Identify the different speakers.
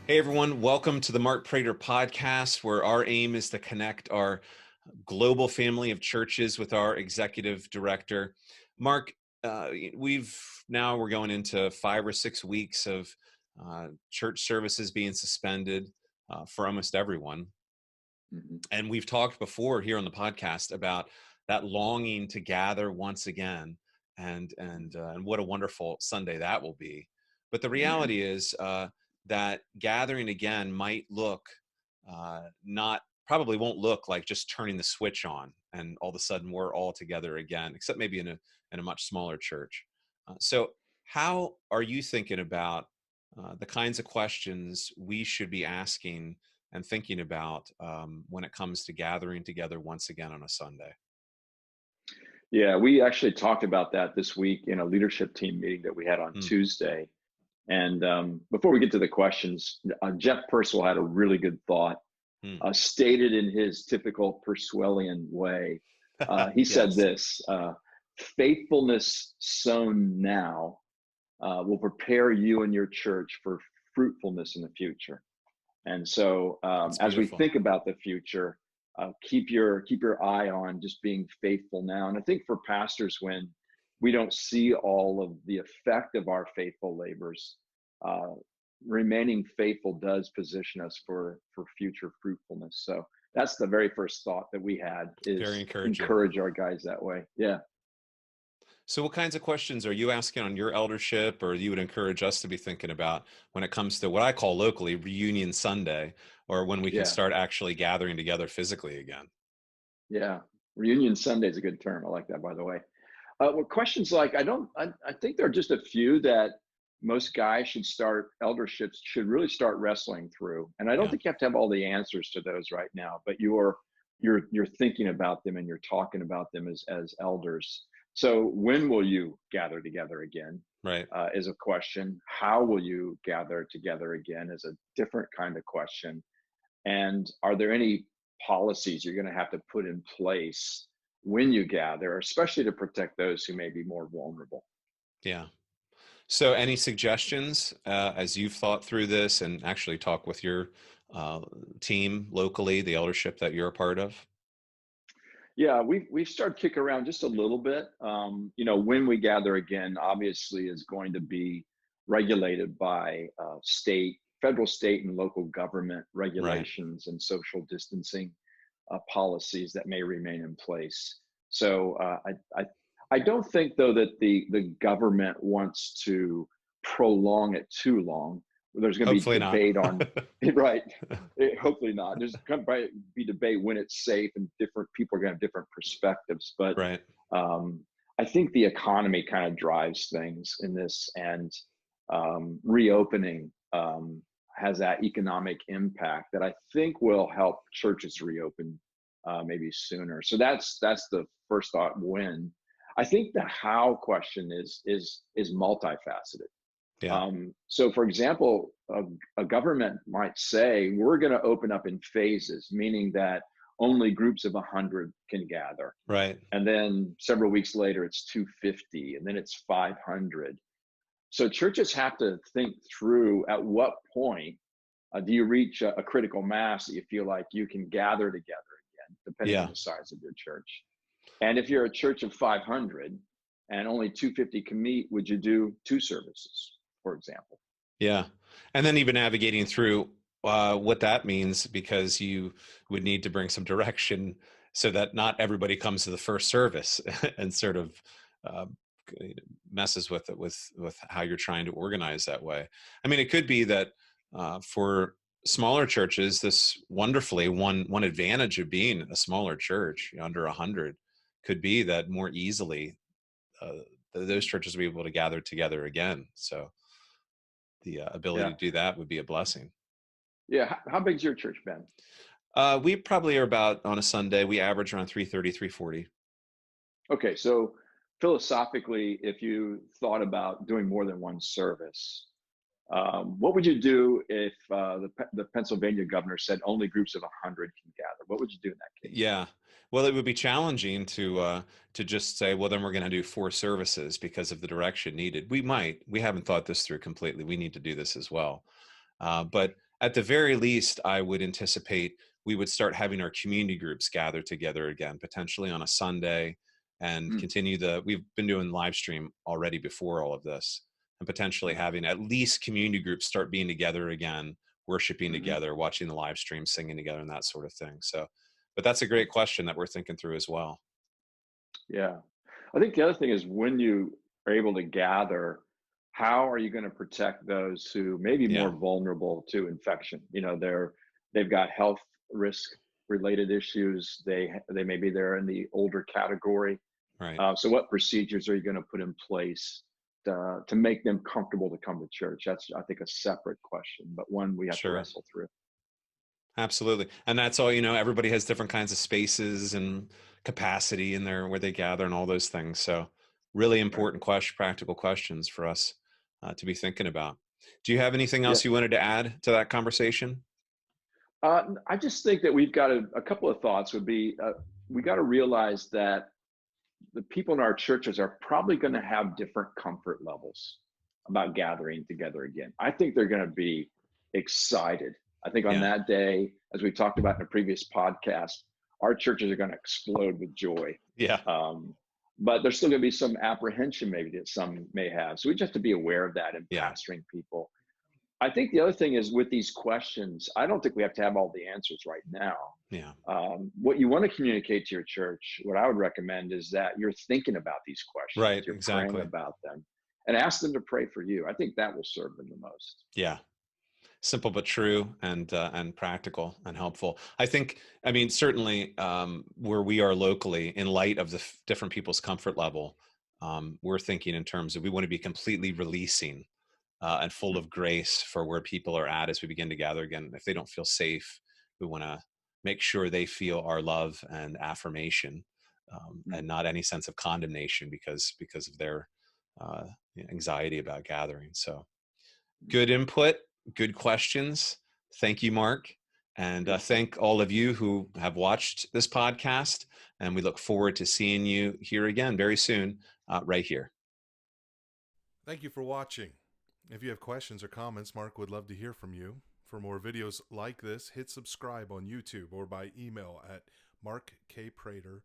Speaker 1: Hey everyone, welcome to the Mark Prater podcast, where our aim is to connect our global family of churches with our executive director. Mark, we're going into 5 or 6 weeks of church services being suspended for almost everyone.
Speaker 2: Mhm.
Speaker 1: And we've talked before here on the podcast about that longing to gather once again, and what a wonderful Sunday that will be. But the
Speaker 2: Amen.
Speaker 1: reality is that gathering again might look not probably won't look like just turning the switch on and all of a sudden we're all together again, except maybe in a much smaller church. So, how are you thinking about the kinds of questions we should be asking and thinking about when it comes to gathering together once again on a Sunday?
Speaker 2: Yeah, we actually talked about that this week in a leadership team meeting that we had on
Speaker 1: Hmm.
Speaker 2: Tuesday. And before we get to the questions, Jeff Purcell had a really good thought,
Speaker 1: Hmm.
Speaker 2: stated in his typical Purcellian way. He said
Speaker 1: Yes,
Speaker 2: this: faithfulness sown now will prepare you and your church for fruitfulness in the future. And so,
Speaker 1: that's
Speaker 2: as we
Speaker 1: beautiful.
Speaker 2: think about the future, keep your eye on just being faithful now. And I think for pastors, when we don't see all of the effect of our faithful labors, uh, remaining faithful does position us for future fruitfulness. So that's the very first thought that we had,
Speaker 1: Very
Speaker 2: is
Speaker 1: encouraging.
Speaker 2: encourage our guys that way. Yeah.
Speaker 1: So, what kinds of questions are you asking on your eldership, or you would encourage us to be thinking about when it comes to what I call locally Reunion Sunday, or when we can
Speaker 2: Yeah.
Speaker 1: start actually gathering together physically again?
Speaker 2: Yeah. Reunion Sunday is a good term. I like that, by the way. Well, questions like, I think there are just a few that most guys should start, elderships should really start wrestling through. And I don't
Speaker 1: Yeah.
Speaker 2: think you have to have all the answers to those right now, but you're thinking about them and you're talking about them as elders. So when will you gather together again?
Speaker 1: Right.
Speaker 2: Is a question. How will you gather together again is a different kind of question. And are there any policies you're going to have to put in place when you gather, especially to protect those who may be more vulnerable?
Speaker 1: Yeah. So, any suggestions as you've thought through this and actually talk with your uh, team locally, the eldership that you're a part of?
Speaker 2: Yeah, we've started kicking around just a little bit. When we gather again, obviously is going to be regulated by federal, state, and local government
Speaker 1: Right.
Speaker 2: regulations and social distancing policies that may remain in place. So I don't think though that the government wants to prolong it too long. There's going to be
Speaker 1: Hopefully not.
Speaker 2: debate on right. Hopefully not. There's going to be debate when it's safe, and different people are going to have different perspectives. But
Speaker 1: Right.
Speaker 2: um, I think the economy kind of drives things in this, and reopening has that economic impact that I think will help churches reopen maybe sooner. So that's the first thought. When I think the how question is multifaceted.
Speaker 1: Yeah.
Speaker 2: So, for example, a government might say we're going to open up in phases, meaning that only groups of 100 can gather,
Speaker 1: Right.
Speaker 2: and then several weeks later it's 250, and then it's 500. So churches have to think through at what point do you reach a critical mass that you feel like you can gather together again, depending on
Speaker 1: Yeah.
Speaker 2: the size of your church. And if you're a church of 500 and only 250 can meet, would you do two services, for example?
Speaker 1: Yeah. And then even navigating through what that means, because you would need to bring some direction so that not everybody comes to the first service and sort of uh, messes with it with how you're trying to organize that way. I mean, it could be that for smaller churches, this wonderfully one advantage of being a smaller church under 100 could be that more easily uh, those churches will be able to gather together again. So the ability
Speaker 2: Yeah.
Speaker 1: to do that would be a blessing.
Speaker 2: Yeah. How big's your church, Ben?
Speaker 1: We probably are about on a Sunday, we average around 330, 340.
Speaker 2: Okay. So philosophically, if you thought about doing more than one service, what would you do if the Pennsylvania governor said only groups of 100 can gather? What would you do in that case?
Speaker 1: Yeah. Well, it would be challenging to just say, well, then we're going to do 4 services because of the direction needed. We haven't thought this through completely. We need to do this as well. But at the very least, I would anticipate we would start having our community groups gather together again, potentially on a Sunday, and
Speaker 2: Mm,
Speaker 1: continue we've been doing live stream already before all of this, and potentially
Speaker 2: yeah.
Speaker 1: having at least community groups start being together again, worshiping
Speaker 2: Hmm.
Speaker 1: together, watching the live stream, singing together, and that sort of thing. So, but that's a great question that we're thinking through as well.
Speaker 2: Yeah. I think the other thing is when you are able to gather, how are you going to protect those who may be
Speaker 1: Yeah,
Speaker 2: more vulnerable to infection? They've got health risk related issues. They maybe they're in the older category.
Speaker 1: right.
Speaker 2: So what procedures are you going to put in place to make them comfortable to come to church? That's, I think, a separate question, but one we have to
Speaker 1: Sure.
Speaker 2: wrestle through.
Speaker 1: Absolutely. And that's all, everybody has different kinds of spaces and capacity in there where they gather and all those things. So, really
Speaker 2: Right.
Speaker 1: important practical questions for us to be thinking about. Do you have anything
Speaker 2: Yeah.
Speaker 1: else you wanted to add to that conversation?
Speaker 2: I just think that we've got a couple of thoughts would be we got to realize that the people in our churches are probably going to have different comfort levels about gathering together again. I think they're going to be excited. I think on
Speaker 1: Yeah.
Speaker 2: that day, as we talked about in a previous podcast, our churches are going to explode with joy.
Speaker 1: Yeah.
Speaker 2: Um, but there's still going to be some apprehension maybe that some may have. So we just have to be aware of that in
Speaker 1: Yeah.
Speaker 2: pastoring people. I think the other thing is with these questions, I don't think we have to have all the answers right now.
Speaker 1: Yeah.
Speaker 2: What you want to communicate to your church, what I would recommend is that you're thinking about these questions,
Speaker 1: Right.
Speaker 2: you're praying
Speaker 1: Exactly.
Speaker 2: about them, and ask them to pray for you. I think that will serve them the most.
Speaker 1: Yeah. Simple but true, and practical and helpful. I think, I mean, certainly where we are locally, in light of the different people's comfort level, we're thinking in terms of we want to be completely releasing and full of grace for where people are at as we begin to gather again. If they don't feel safe, we want to make sure they feel our love and affirmation,
Speaker 2: Mm,
Speaker 1: and not any sense of condemnation because of their uh, anxiety about gathering. So,
Speaker 2: mm.
Speaker 1: good input, good questions. Thank you, Mark. And
Speaker 2: Yeah.
Speaker 1: thank all of you who have watched this podcast. And we look forward to seeing you here again very soon, right here.
Speaker 3: Thank you for watching. If you have questions or comments, Mark would love to hear from you. For more videos like this, hit subscribe on YouTube or by email at markkprater.com.